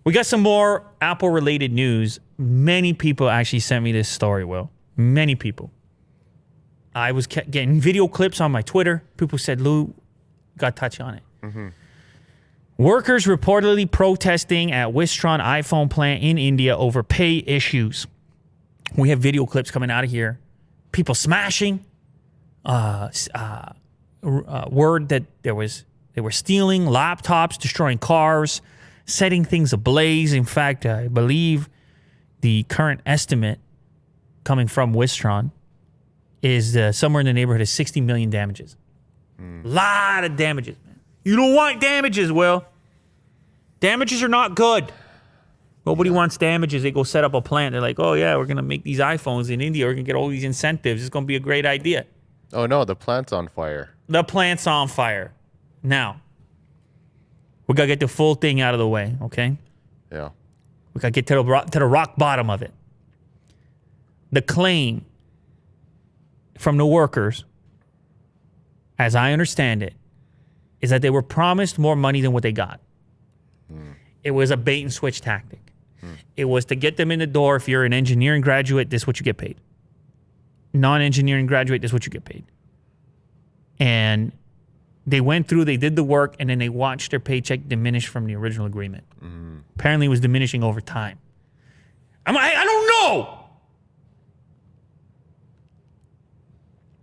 We got some more Apple-related news. Many people actually sent me this story, Will. Many people. I was getting video clips on my Twitter. People said, Lou, got to touch on it. Mm-hmm. Workers reportedly protesting at Wistron iPhone plant in India over pay issues. We have video clips coming out of here. People smashing. Word that they were stealing laptops, destroying cars, setting things ablaze. In fact, I believe the current estimate coming from Wistron is somewhere in the neighborhood of 60 million damages. Lot of damages, man. You don't want damages, Will. Damages are not good. Nobody wants damages. They go set up a plant. They're like, oh, yeah, we're going to make these iPhones in India. We're going to get all these incentives. It's going to be a great idea. Oh, no, the plant's on fire. The plant's on fire. Now, we got to get the full thing out of the way, okay? Yeah. We got to get to the rock bottom of it. The claim from the workers, as I understand it, is that they were promised more money than what they got. It was a bait and switch tactic. It was to get them in the door. If you're an engineering graduate, this is what you get paid. Non-engineering graduate, this is what you get paid. And they went through, they did the work, and then they watched their paycheck diminish from the original agreement. Apparently it was diminishing over time. I don't know.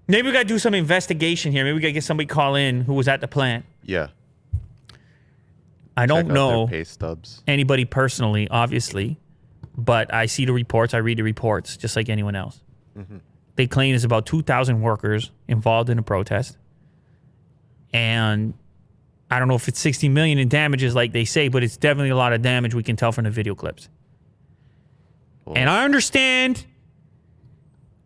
Maybe we got to do some investigation here. Maybe we got to get somebody call in who was at the plant. Yeah. I don't know pay stubs. Anybody personally, obviously, but I see the reports. I read the reports just like anyone else. Mm-hmm. They claim there's about 2,000 workers involved in a protest. And I don't know if it's 60 million in damages like they say, but it's definitely a lot of damage we can tell from the video clips. Cool. And I understand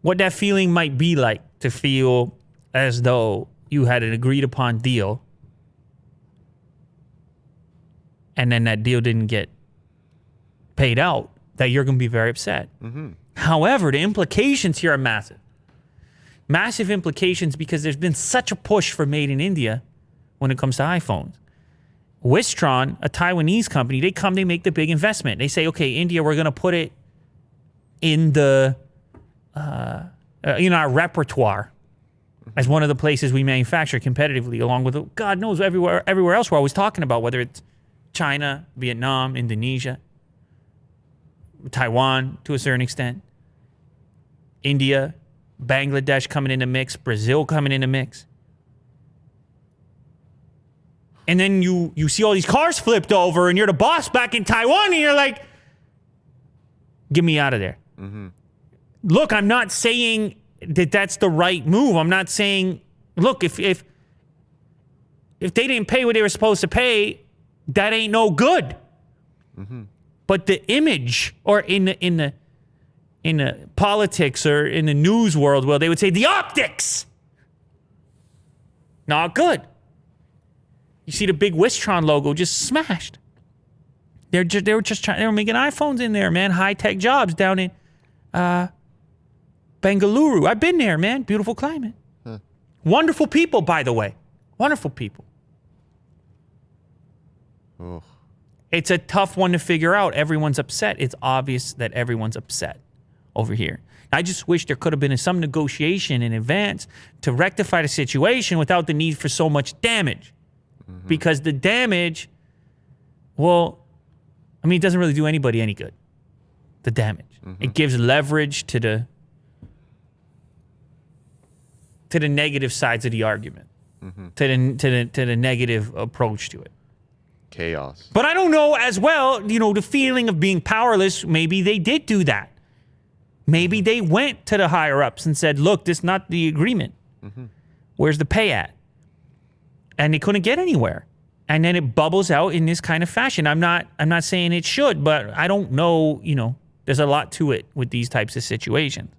what that feeling might be like, to feel as though you had an agreed upon deal and then that deal didn't get paid out, that you're going to be very upset. Mm-hmm. However, the implications here are massive. Massive implications because there's been such a push for made in India when it comes to iPhones. Wistron, a Taiwanese company, they make the big investment. They say, okay, India, we're going to put it in the, our repertoire as one of the places we manufacture competitively, along with, God knows, everywhere else we're always talking about, whether it's China, Vietnam, Indonesia, Taiwan to a certain extent, India, Bangladesh coming in the mix, Brazil coming in the mix. And then you see all these cars flipped over and you're the boss back in Taiwan and you're like, get me out of there. Mm-hmm. Look, I'm not saying that that's the right move. I'm not saying, look, if they didn't pay what they were supposed to pay, that ain't no good. Mm-hmm. But the image, or in the politics or in the news world, well, they would say the optics, not good. You see the big Wistron logo just smashed. They were making iPhones in there, man. High tech jobs down in Bengaluru. I've been there, man. Beautiful climate. Huh. Wonderful people, by the way. Wonderful people. Oh. It's a tough one to figure out. Everyone's upset. It's obvious that everyone's upset over here. I just wish there could have been some negotiation in advance to rectify the situation without the need for so much damage. Mm-hmm. Because the damage, well, I mean, it doesn't really do anybody any good. The damage. Mm-hmm. It gives leverage to the negative sides of the argument, mm-hmm. to the negative approach to it. Chaos. But I don't know as well, the feeling of being powerless, maybe they did do that. Maybe they went to the higher ups and said, look, this is not the agreement. Mm-hmm. Where's the pay at? And they couldn't get anywhere. And then it bubbles out in this kind of fashion. I'm not saying it should, but I don't know, there's a lot to it with these types of situations.